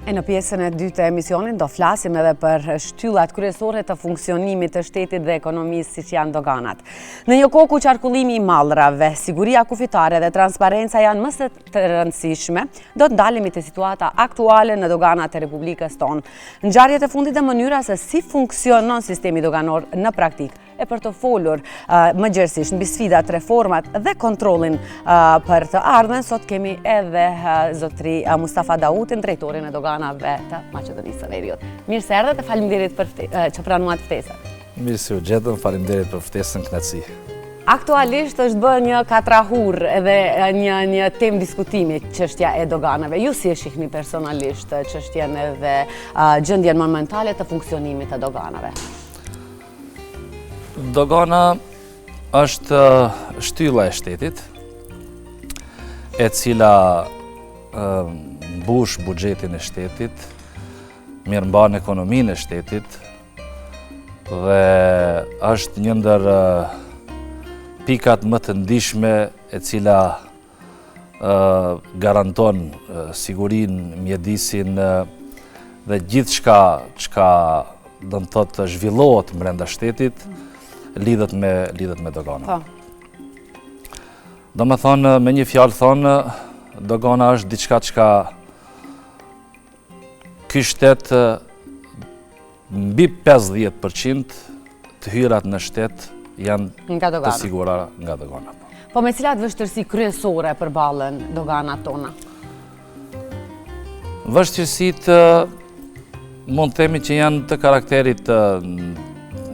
E në pjesën e dytë të emisionin do flasim edhe për shtyllat kryesore të funksionimit të shtetit dhe ekonomisë siç janë doganat. Në një kohë ku qarkullimi i mallrave, siguria kufitare dhe transparenca janë më së të rëndësishme, do të ndalemi te situata aktuale në doganat e Republikës tonë. Ngjarjet e fundit dhe mënyra se si funksionon sistemi doganor në praktikë. E për të folur më gjerësisht mbi sfidat, reformat dhe kontrollin për të ardhmen, sot kemi edhe zotri Mustafa Dautin, drejtorin e doganave të Maqedonisë së Veriut. Mirë se erdhët e faleminderit për që pranuat ftesën. Mirë se u gjetëm, faleminderit për ftesën, kënaqësi. Aktualisht është bërë një katrahur edhe një temë diskutimi çështja e doganave. Ju si e shihni personalisht çështjen edhe gjendjen momentale të funksionimit të doganave? Dogana është shtylla e shtetit, e cila mbush buxhetin e shtetit, mirëmban ekonominë e shtetit dhe është një ndër pikat më të ndihshme e cila garanton sigurinë, mjedisin dhe gjithçka çka do të thotë zhvillohet brenda shtetit, lidhet me dogana. Do më thonë, me një fjalë thonë, dogana është diçka çka ky shtet mbi 50% të hyrat në shtet janë të sigura nga dogana. Po me cilat vështirësi kryesore përballen doganat tona? Vështirësitë mund të themi që janë të karakterit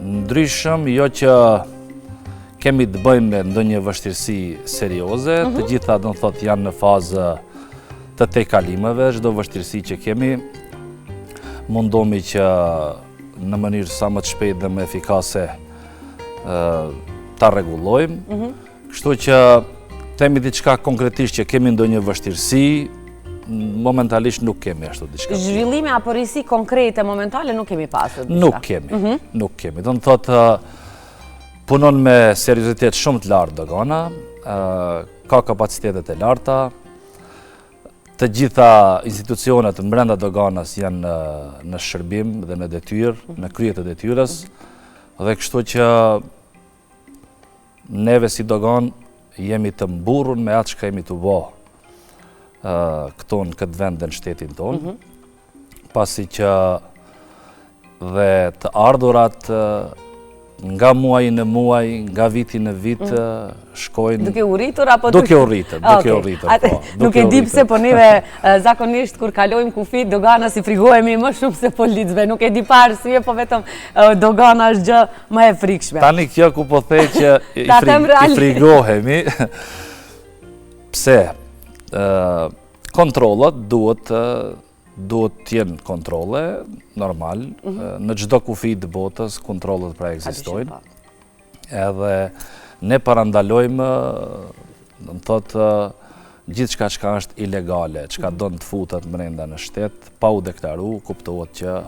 ndryshëm, jo që kemi të bëjmë me ndonjë vështirësi serioze, të gjitha do të thotë janë në fazë të tejkalimeve, çdo vështirësi që kemi mundohemi që në mënyrë sa më të shpejtë dhe më efikase ta rregullojmë. Kështu që themi diçka konkretisht që kemi ndonjë vështirësi, momentalisht nuk kemi ashtu diçka. Zhvillime apo risi konkrete momentale nuk kemi pasur? Nuk kemi. Do të thotë punon me seriozitet shumë të lartë dogana, ka kapacitetet e larta, të gjitha institucionet brenda doganas janë në shërbim dhe në detyrë, në krye të detyrës, dhe kështu që neve si dogan jemi të mburur me atë që kemi të bë këto në këtë vend dhe në shtetin tonë, pasi që dhe të ardhurat nga muaj në muaj, nga viti në vit, shkojnë... Duke u rritur apo... Duke u rritur, po. Nuk e di pse, po neve zakonisht kur kalojmë kufit, dogana si frigohemi më shumë se policëve. Nuk e di pa arsye, po vetëm dogana është gjë më e frikshme. Tani kjo ku po thej që i frigohemi, pse? Kontrollat duhet të jenë kontrolle normal, në çdo kufi të botës kontrollet pra ekzistojnë. Edhe ne parandalojmë, do të thotë, gjithçka çka është ilegale, çka don të futet brenda në shtet, pa u deklaruar, kuptohet që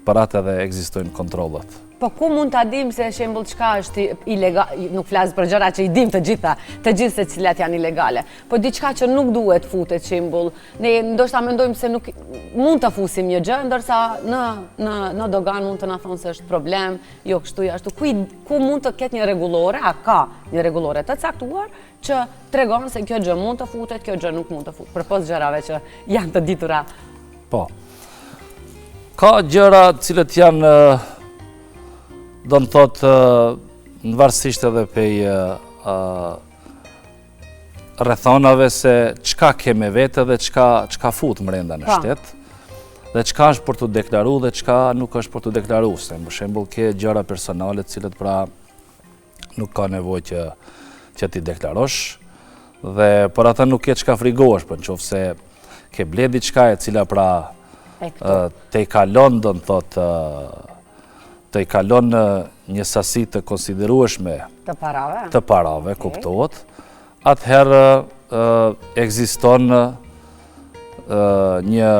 për atë edhe ekzistojnë kontrollet. Po ku mund ta dim se shembull çka është ilegal, nuk flas për gjëra që i dim të gjithë se cilat janë ilegale. Po diçka që nuk duhet futet shembull, ne ndoshta mendojmë se nuk mund ta fusim një gjë, ndërsa në dogan mund të na thonë se është problem, jo kështu ashtu. Ku mund të ketë një rregullore, a ka një rregullore të caktuar që tregon se kjo gjë mund të futet, kjo gjë nuk mund të futet, përpos gjërave që janë të ditura. Po. Ka gjëra të cilët janë do të thotë në varësisht edhe pej rrethonave se çka ke me vete dhe çka fut brenda në shtet, dhe çka është për të deklaruar dhe çka nuk është për të deklaruar. Për shembull, ke gjëra personale të cilët pra nuk ka nevojë që ti deklarosh, dhe për ata nuk ke çka frigohesh, për nëse ke ble diçka e cila pra te i kalon, do të thotë të i kalon një sasi të konsiderueshme të parave, kuptohet, atëherë ekziston një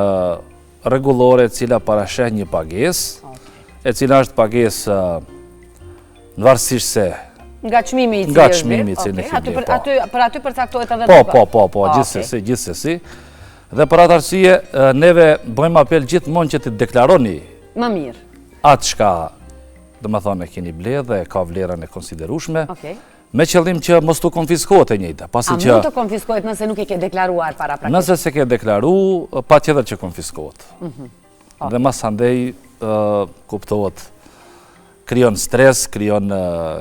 rregullore e cila parasheh një pagesë, e cila është pagesë në varësisht se nga çmimi i cili. Nga çmimi i cili. Për aty përcaktohet edhe doga. Po, gjithsesi. Dhe për atë arsye, neve bëjmë apel gjithmonë që të deklaroni më mirë atë shka, dhe më thonë, e keni ble dhe ka vlerën e konsiderushme, Okej. me qëllim që mos të konfiskohet e njëjta. A mund të konfiskohet nëse nuk e ke deklaruar para praktikë? Nëse se ke deklaru, pa tjetër që konfiskohet. Dhe mas andej kuptohet, kryon stres, kryon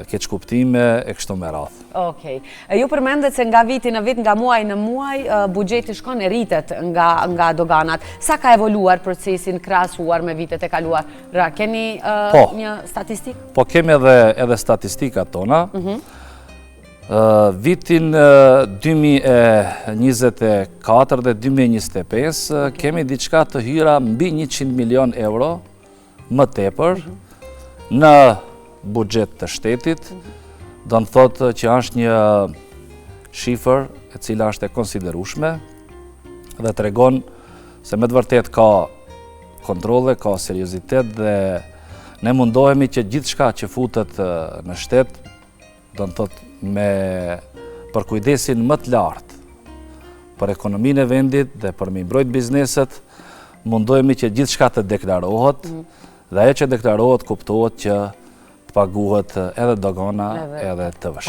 keq kuptime, e kështu me radhë. Okej. Ju përmendet se nga viti në vit, nga muaj në muaj, buxheti shkon e rritet nga doganat. Sa ka evoluar procesin krahasuar me vitet e kaluar? Keni një statistikë? Po kemi edhe statistikat tona. Vitin 2024 dhe 2025 kemi diçka të hyra mbi 100 milion euro më tepër në buxhet të shtetit, do në thotë që është një shifër e cila është e konsiderushme dhe tregon se me të vërtet ka kontrole, ka seriozitet dhe ne mundohemi që gjithë shka që futet në shtet, do në thotë për kujdesin më të lartë për ekonominë e vendit dhe për me mbrojt bizneset, mundohemi që gjithë shka të deklarohet dhe ajo që deklarohet kuptohet që të paguhet edhe dogana edhe të vëshë.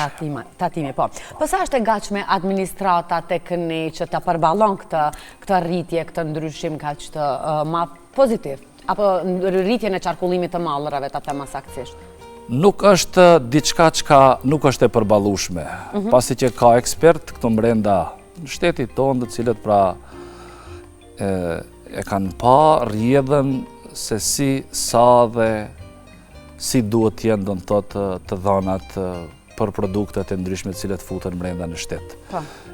Tatimi, po. Pësa është e gatshme administrata tek ne që të përballon këtë rritje, këtë ndryshim ka që të ma pozitiv? Apo rritje në qarkullimit të mallrave, ta thema saktësisht? Nuk është diçka që nuk është e përballueshme, pasi që ka ekspert këto brenda në shtetit tonë, të cilët pra e kanë pa rrjedhën se sa dhe si duhet t'jenë do në thotë të dhanat për produktet e ndryshme të cilët futen brenda në shtet.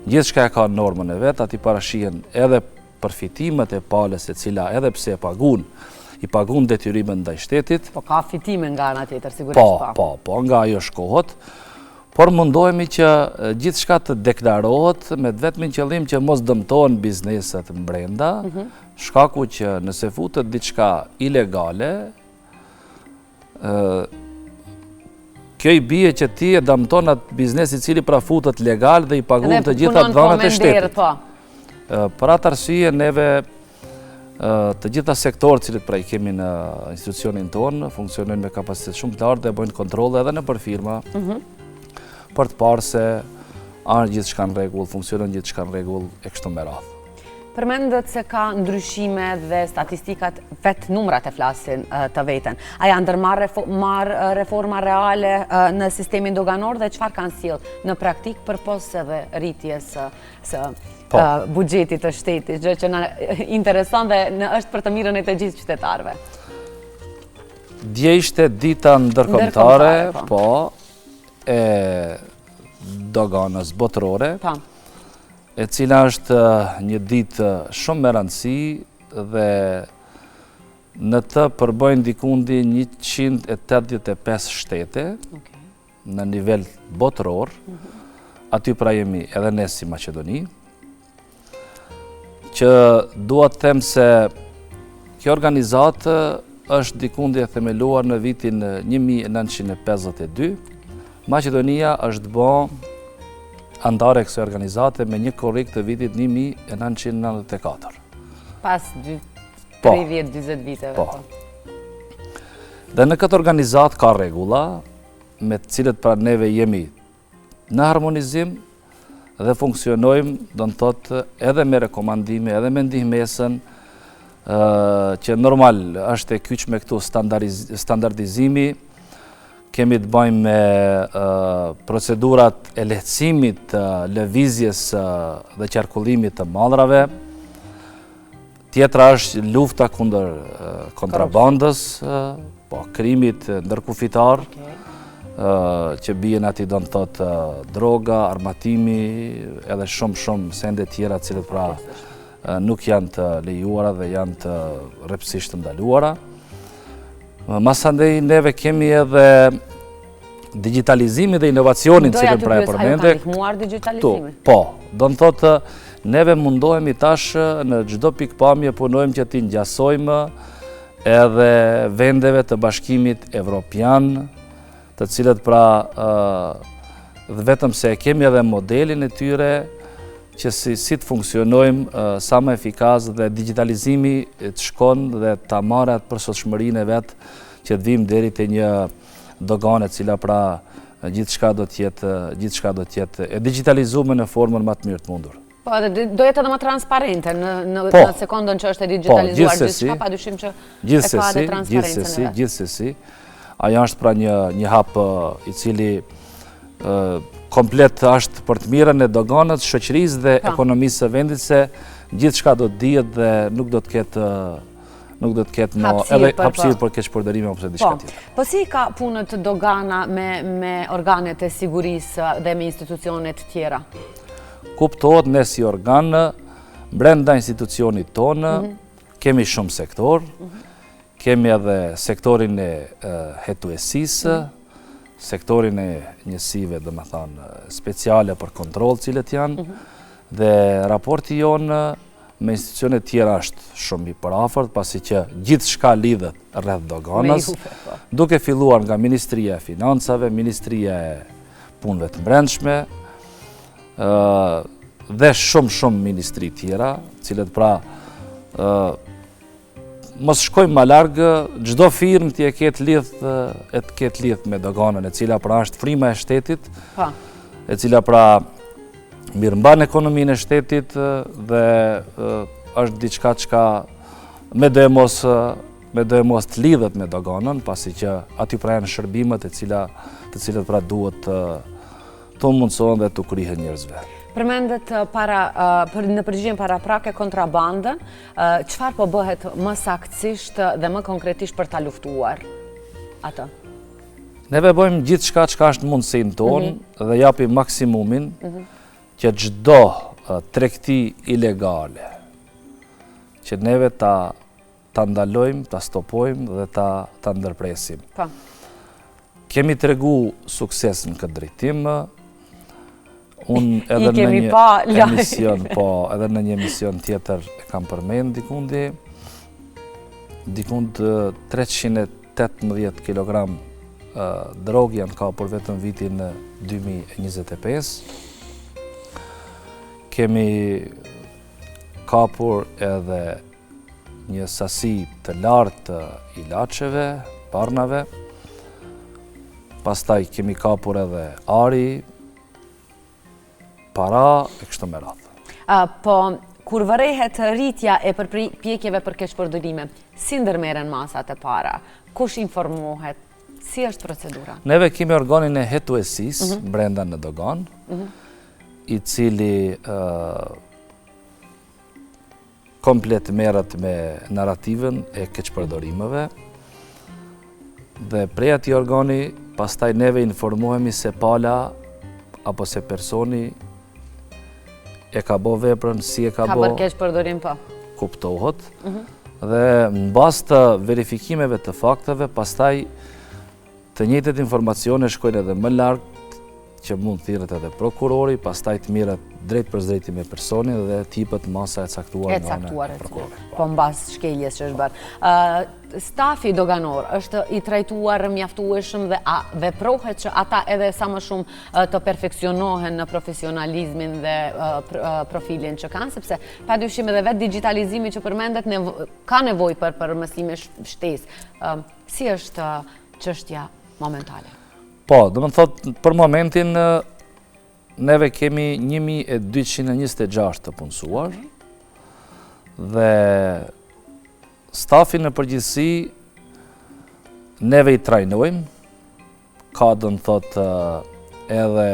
Gjithë shka e ka normën e vetë, ati parashihen edhe përfitimet e palës e cila edhe pse i pagun detyrimin ndaj shtetit. Po ka fitime nga ana tjetër, sigurisht pa. Po, nga ajo shkohet, por mundohemi që gjithë shka të deklarohet me vetmin qëllim që mos dëmtohen bizneset brenda, shkaku që nëse futet diçka ilegale, kjo i bie që ti e dëmton atë biznesi cili pra futet legal dhe i pagun të gjitha dhënat e shtetit. Për atë arsye neve të gjitha sektorët cilët pra i kemi në institucionin tonë, funksionojnë me kapacitet shumë të lartë dhe bojnë kontrole edhe në për firma, për të parë se anë gjithë shka në regull, funksionojnë gjithë shka në regull e kështu me radhë. Përmendet se ka ndryshime dhe statistikat vetë numrat e flasin të veten. A janë ndërmarrë reforma reale në sistemin doganor dhe çfarë kanë sjellë në praktik përpos edhe rritjes së buxhetit të shtetit, gjë që na intereson dhe është për të mirën e të gjithë qytetarëve. Dje ishte dita ndërkombëtare, po, e doganës botërore, e cila është një ditë shumë me rëndësi dhe në të përbëjnë dikundi 185 shtete në nivel botëror, aty pra jemi edhe ne si Maqedoni, që dua të them se kjo organizatë është dikundi e themeluar në vitin 1952. Maqedonia është bë andare kësaj organizate me një korrik të vitit 1994. Pas 30-20 viteve. Po. Dhe në këtë organizat ka regula, me të cilët pra neve jemi në harmonizim dhe funksionojmë, do në thotë, edhe me rekomandime, edhe me ndihmesën, që normal është e kyç me këtu standardizimi, kemi të bëjmë me procedurat e lehtësimit, lëvizjes dhe qarkullimit të mallrave. Tjetra është lufta kundër kontrabandës, krimit ndërkufitar, që bien ati do në thotë droga, armatimi, edhe shumë sende tjera cilët pra nuk janë të lejuara dhe janë të rrepsisht të ndaluara. Masandej neve kemi edhe digitalizimi dhe inovacionin cilën pra e përmende. Doja të pyes, a ju ka ndihmuar digitalizimi? Po, do në thotë neve mundohemi tash në çdo pikpamje punojmë që ti ngjasojmë edhe vendeve të Bashkimit Evropian, të cilët pra dhe vetëm se kemi edhe modelin e tyre që si të funksionojmë sa më efikaz dhe digitalizimi të shkon dhe ta marrë atë përsosshmërinë e vetë që të vim deri te një dogane e cila pra gjithçka do të jetë e digitalizuar në formën më të mirë të mundur. Po, do jetë edhe më transparente në sekondën që është e digitalizuar gjithçka, padyshim që e ka edhe transparencën e vet. Gjithsesi, ajo është pra një hap i cili komplet është për të mirën e doganës, shoqërisë dhe ekonomisë së vendit, se gjithçka do të dihet dhe nuk do të ketë edhe hapësirë për keqpërdorime ose diçka tjetër. Po si ka punët dogana me organet e sigurisë dhe me institucionet tjera? Kuptohet ne si organ, brenda institucionit tonë, kemi shumë sektor, kemi edhe sektorin e hetuesisë, sektorin e njësive, dhe më thanë, speciale për kontrol cilët janë, dhe raporti jonë me institucionet tjera është shumë i përafërt, pasi që gjithë shka lidhet rreth doganës, duke filluar nga Ministria e Financave, Ministria e Punëve të Brendshme, dhe shumë ministri tjera, cilët pra mos shkojmë më largë, çdo firmë të ketë lidh me doganën, e cila pra është frima e shtetit, e cila pra mirëmban ekonominë e shtetit dhe është diçka që me do e mos të lidhet me doganën, pasi që aty pra janë shërbimet të cilët pra duhet të mundësohen dhe të kryhen njerëzve. Përmendet në përgjigjen paraprake kontrabandën, çfarë po bëhet më saktësisht dhe më konkretisht për ta luftuar atë? Neve bëjmë gjithçka që është mundësinë tonë dhe japim maksimumin që çdo tregti ilegale që neve ta ndalojmë, ta stopojmë dhe ta ndërpresim. Kemi tregu sukses në këtë drejtim. Unë edhe në një emision tjetër e kam përmend dikund 318 kg drog janë kapur vetëm vitin 2025. Kemi kapur edhe një sasi të lartë të ilaçeve, parnave, pastaj kemi kapur edhe ari, para e kështu me radhë. Po, kur vërehet rritja e përpjekjeve për keqpërdorime, si ndërmerren masat e para? Kush informohet? Si është procedura? Neve kemi organin e hetuesisë brenda në dogan, i cili komplet merret me narrativën e keqpërdorimeve, dhe prej atij organi pastaj neve informohemi se pala apo se personi e ka bo veprën, si e ka bo... Ka bërë keqpërdorim, po. Kuptohet. Dhe në bazë të verifikimeve të fakteve, pastaj të njëjtat informacione shkojnë edhe më larg, që mund thirret edhe prokurori, pastaj të mirret drejt për drejti me personin dhe tipet masa e caktuar nga ana e prokurorit. Po mbas shkeljes që është bërë. Stafi doganor është i trajtuar mjaftueshëm dhe veprohet që ata edhe sa më shumë të perfeksionohen në profesionalizmin dhe profilin që kanë, sepse padyshim edhe vetë digitalizimi që përmendet ka nevojë për mësime shtesë. Si është çështja momentale? Po, do më thotë, për momentin, neve kemi 1226 të punësuar, dhe stafi në përgjithësi, neve i trajnojmë, ka do më thotë edhe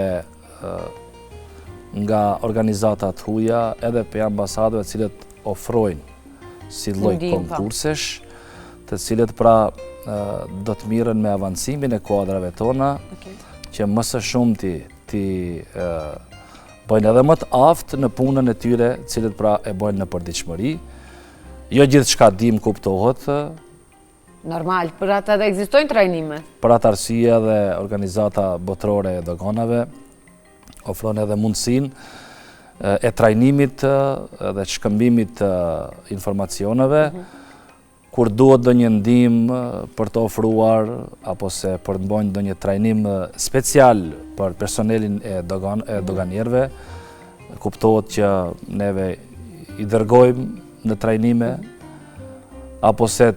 nga organizatat huja, edhe për ambasadove cilët ofrojnë si lloj konkursesh, të cilët pra do të mirën me avancimin e kuadrave tona, që më së shumti ti bëjnë edhe më të aftë në punën e tyre, cilët pra e bëjnë në përditshmëri. Jo gjithë shka dim kuptohet. Normal, për atë edhe ekzistojnë trajnime. Për atë arsye dhe organizata botërore e doganave ofron edhe mundësinë e trajnimit dhe shkëmbimit të informacioneve, kur duhet do një ndihmë për të ofruar, apo se për të bëjnë do një trajnim special për personelin e doganierve, kuptohet që neve i dërgojmë në trajnime, apo se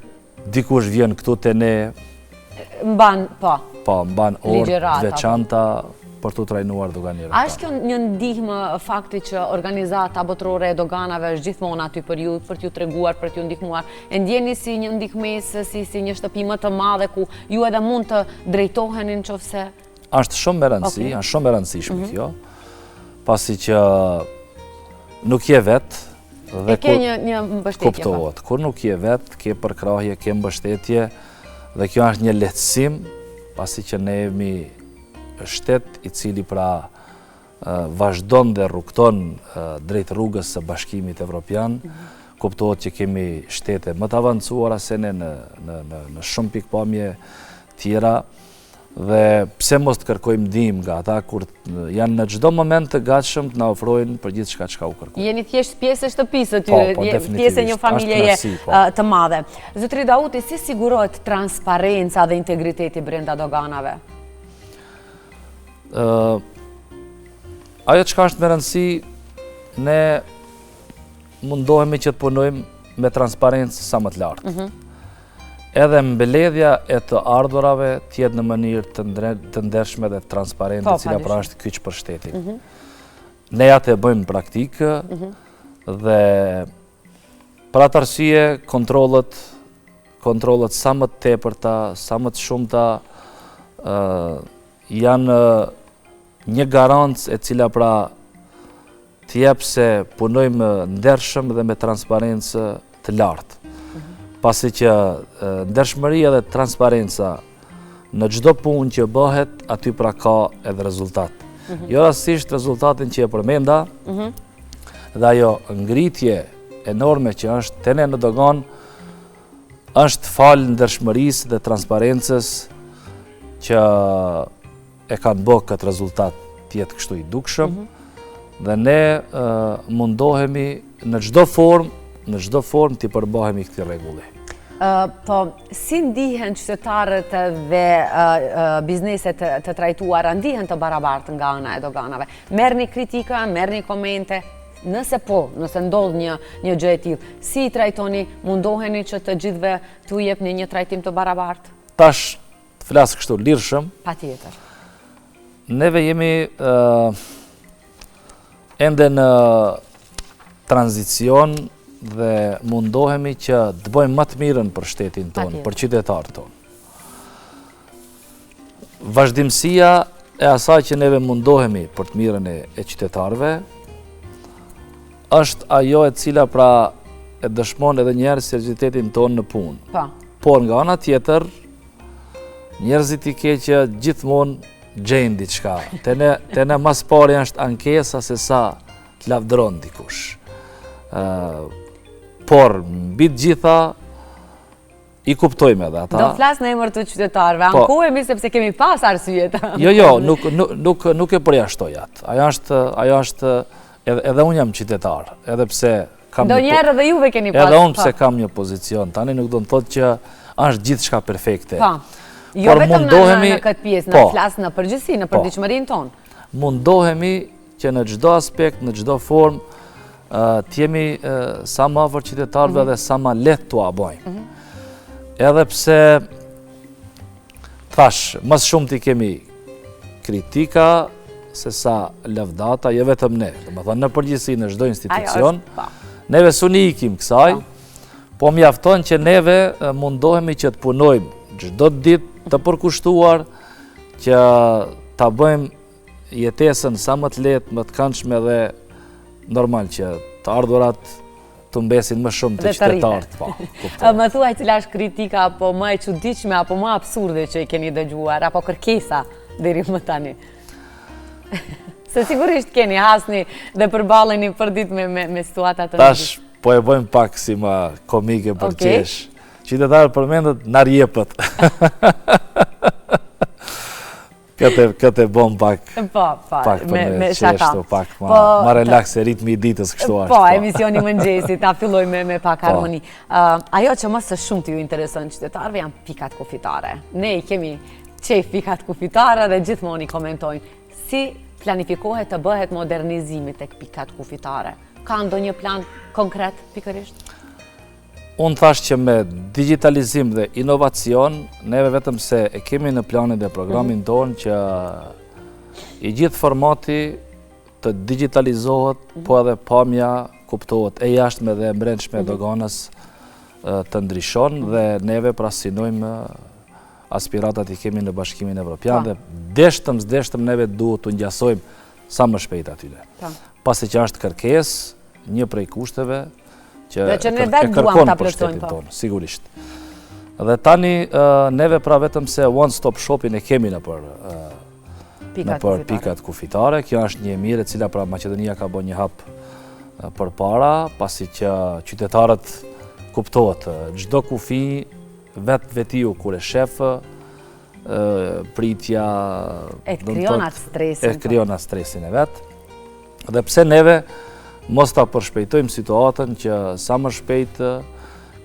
dikush vjen këtu të ne, mban orë të veçanta për të trajnuar doganierët. A është kjo një ndihmë fakti që organizata botërore e doganave është gjithmonë aty për t'ju treguar, për t'ju ndihmuar? E ndjeni si një ndihmes, si një shtëpi më të madhe ku ju edhe mund të drejtoheni nëse? Është shumë me rëndësi, është shumë e rëndësishme kjo, pasi që nuk je vetë, e ke një mbështetje. Kuptohet, kur nuk je vetë, ke përkrahje, ke mbështetje, dhe kjo është një lehtësim, pasi që ne jemi shtet i cili pra vazhdon dhe rrugton drejt rrugës së Bashkimit Evropian. Kuptohet që kemi shtete më të avancuara se ne në shumë pikpamje tjera, dhe pse mos të kërkojmë ndihmë nga ata kur janë në çdo moment të gatshëm të na ofrojnë për gjithçka çka u kërkojnë. Jeni thjesht pjesë e shtëpisë aty, pjesë e një familjeje të madhe. Zotri Dauti, si sigurohet transparenca dhe integriteti brenda doganave? Ajo çka është me rëndësi, ne mundohemi që të punojmë me transparencë sa më të lartë. Edhe mbledhja e të ardhurave tjetë në mënyrë të ndershme dhe transparente, cila pra është kyç për shtetin. Ne atë e bëjmë praktikë dhe për atë arsye kontrollet sa më të tepërta, sa më të shumta janë një garancë e cila pra të jep se punojmë ndershëm dhe me transparencë të lartë. Pasi që ndershmëria dhe transparenca në çdo punë që bëhet, aty pra ka edhe rezultat. Jo rastësisht rezultatin që e përmenda, dhe ajo ngritje enorme që është te ne në dogan, është falë ndershmërisë dhe transparencës që e kanë bërë këtë rezultat tjetë kështu i dukshëm, dhe ne mundohemi në çdo formë t'i përbahemi këti rregulli. Po, si ndihen qytetarët dhe bizneset të trajtuara, ndihen të barabartë nga ana e doganave? Merrni kritika, merrni komente? Nëse nëse ndodh një gjë e tillë, si i trajtoni, mundoheni që të gjithëve t'u jepni një trajtim të barabartë? Tash, të flas kështu lirshëm. Patjetër. Neve jemi ende në tranzicion dhe mundohemi që të bëjmë më të mirën për shtetin tonë, për qytetarët tonë. Vazhdimësia e asaj që neve mundohemi për të mirën e qytetarëve është ajo e cila pra e dëshmon edhe njerë seriozitetin tonë në punë. Por nga ana tjetër, njerëzit i keqë gjithmonë gjejnë diçka. Te ne mas pari është ankesa se sa të lavdëron dikush. Por, mbi të gjitha, i kuptojme edhe ata. Do flas në emër të qytetarëve, ankohemi sepse kemi pas arsyet. Jo, nuk e përjashtoj atë. Ajo është, edhe unë jam qytetar, edhe pse kam ndonjëherë edhe juve keni pas. Edhe unë pse kam një pozicion, tani nuk do të thotë që është gjithçka perfekte. Jo vetëm në këtë pjesë, në flasë në përgjithësi, në përditshmërinë tonë. Mundohemi që në çdo aspekt, në çdo formë, t'jemi sa më afër qytetarëve dhe sa më lehtë t'u bojmë. Edhe pse, thash, më shumë t'i kemi kritika, se sa lavdata, jo vetëm ne, domethënë në përgjithësi në çdo institucion, neve s'u ikim kësaj, po mjafton që neve mundohemi që të punojmë çdo ditë të përkushtuar që ta bëjmë jetesën sa më të lehtë, më të këndshme dhe normal që të ardhurat të mbesin më shumë të qytetarët. Më thuaj cila është kritika apo më e çuditshme apo më absurde që i keni dëgjuar, apo kërkesa deri më tani? Se sigurisht keni, hasni dhe përballeni përditshme me situata të ndryshme. Tash po e bëjmë pak si më komike për qesh. Qytetarët përmendet na rjepët. Këtë e bom pak me qeshtu, pak ma relax e ritmi i ditës kështu ashtë. Po, emisioni mëngjesi, ta filloj me pak harmoni. Ajo që më së shumë t'ju intereson qytetarëve janë pikat kufitare. Ne i kemi qef pikat kufitare dhe gjithmonë i komentojnë. Si planifikohet të bëhet modernizimi tek pikat kufitare? Ka ndonjë plan konkret pikërisht? Unë thash që me digitalizim dhe inovacion, neve vetëm se e kemi në planin dhe programin tonë që i gjithë formati të digitalizohet, po edhe pamja kuptohet e jashtme dhe brendshme doganës të ndryshon dhe neve pra synojmë aspiratat i kemi në Bashkimin Evropian dhe deshtëm neve duhet të ngjasojmë sa më shpejt atyre. Pasi që është kërkes, një prej kushteve që e kërkon për shtetin tonë, sigurisht. Dhe tani neve pra vetëm se one-stop shopping e kemi në për pikat kufitare. Kjo është një mirë e cila pra Maqedonia ka bërë një hap për para, pasi që qytetarët kuptohet, çdo kufi vetiu kur e shef, pritja e krijon atë stresin e vet. Dhe pse neve mos ta përshpejtojmë situatën që sa më shpejt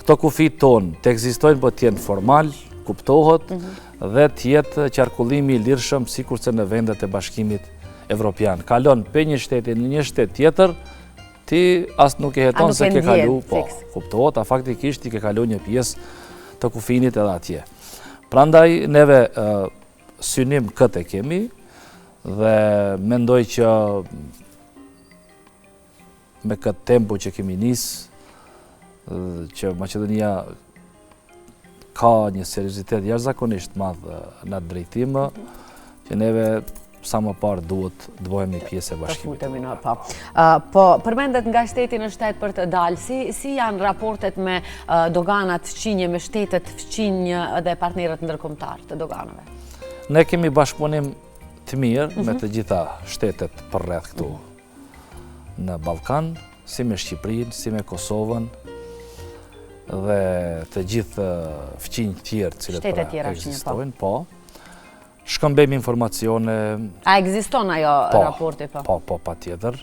këto kufi tonë të ekzistojnë, po t'jenë formal, kuptohet dhe t'jetë qarkullimi i lirshëm sikurse në vendet e Bashkimit Evropian. Kalon pe një shteti në një shtet tjetër, ti as nuk e heton se ke kalu, po, kuptohet, a faktikisht ti ke kalu një pjesë të kufinit edhe atje. Prandaj neve synim këtë e kemi dhe mendoj që me këtë tempo që kemi nisë, që Maqedonia ka një seriozitet jashtëzakonisht madh në atë drejtim, që neve sa më parë duhet të bëhemi pjesë e Bashkimit. Po, përmendet nga shteti në shtet për të dalë, si janë raportet me doganat fqinje, me shtetet fqinje dhe partnerët ndërkombëtar të doganave? Ne kemi bashkëpunim të mirë me të gjitha shtetet përreth këtu në Ballkan, si me Shqipërinë, si me Kosovën dhe të gjithë fqinjë tjerë cilët ekzistojnë, po. Shkëmbejmë informacione. A ekziston ajo raporti, po? Po, patjetër.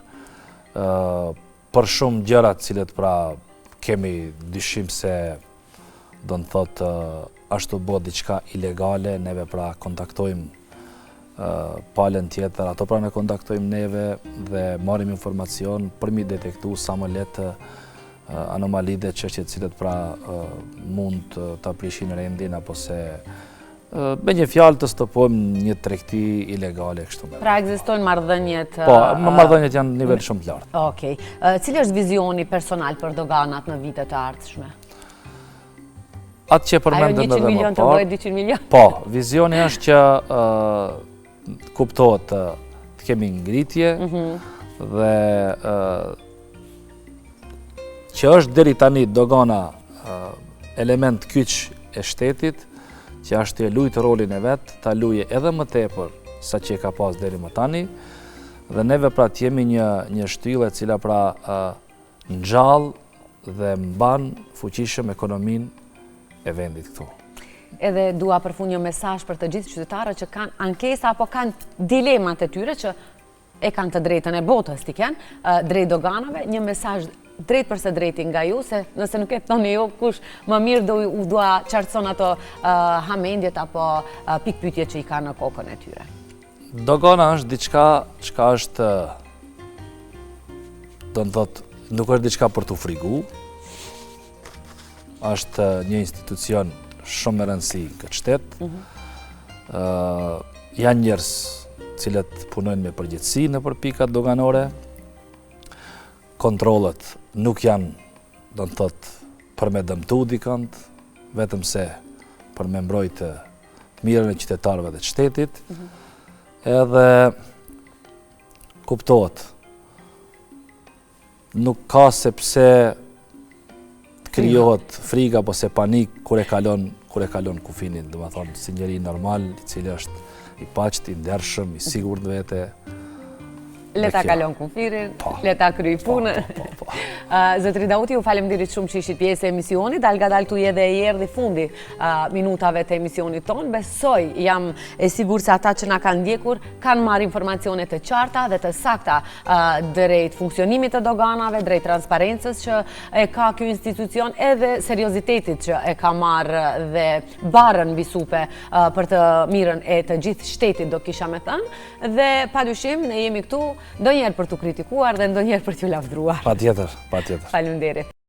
Për shumë gjërat cilët pra kemi dyshim se do të thotë ashtu bëhet diçka ilegale, neve pra kontaktojmë palën tjetër, ato pra ne kontaktojmë neve dhe marrim informacion për mi detektu sa më letë anomali dhe çështje të cilët pra mund të prishin rendin apo se me një fjalë të stopojmë një tregti ilegale kështu. Pra ekzistojnë marrëdhëniet? Po, marrëdhëniet janë në nivel shumë të lartë. Okej. Cili është vizioni personal për doganat në vitet e ardhshme? Atë që përmendëm edhe më parë. Ajo 100 milion të bëhet 200 milion? Po, vizioni është që kuptohet të kemi ngritje dhe që është deri tani dogana element kyç e shtetit, që është të lujtë rolin e vetë, ta luje edhe më tepër sa që e ka pas deri më tani, dhe neve pra t'jemi një shtyllë e cila pra ngjall dhe mban fuqishëm ekonominë e vendit këtu. Edhe dua përfund një mesazh për të gjithë qytetarët që kanë ankesa apo kanë dilemat e tyre që e kanë të drejtën e botës t'i kenë drejt doganave, një mesazh drejt përse drejti nga ju, se nëse nuk e thoni ju, kush më mirë do qartëson ato hamendjet apo pikpyetjet që i kanë në kokën e tyre. Dogana është diçka që është, do të thotë, nuk është diçka për t'u frigu, është një institucion shumë e rëndësi këtë shtet. Janë njerëz cilët punojnë me përgjegjësi në për pikat doganore. Kontrollet nuk janë, do të thotë, për me dëmtu dikant, vetëm se për me mbrojtë të mirën e qytetarëve dhe të shtetit. Edhe kuptohet, nuk ka sepse krijohet frikë apo se panik kur e kalon kufinin, do të thonë si njëri normal, i cili është i paqët, i ndershëm, i sigurt në vete, Leta kalon kufirin, leta kryj punën. Zotri Dauti, ju falemnderit shumë që ishit pjesë e emisionit, dalga daltu edhe e erdhi fundi minutave të emisionit tonë. Besoj, jam e sigur se ata që na kanë ndjekur kanë marrë informacionet të qarta dhe të sakta drejt funksionimit të doganave, drejt transparencës që e ka ky institucion, edhe seriozitetit që e ka marrë dhe barën bisupe për të mirën e të gjithë shtetit, do kisha me thënë, dhe padyshim ne jemi këtu ndonjëherë për t'u kritikuar dhe ndonjëherë për t'ju lavdruar. Patjetër. Faleminderit.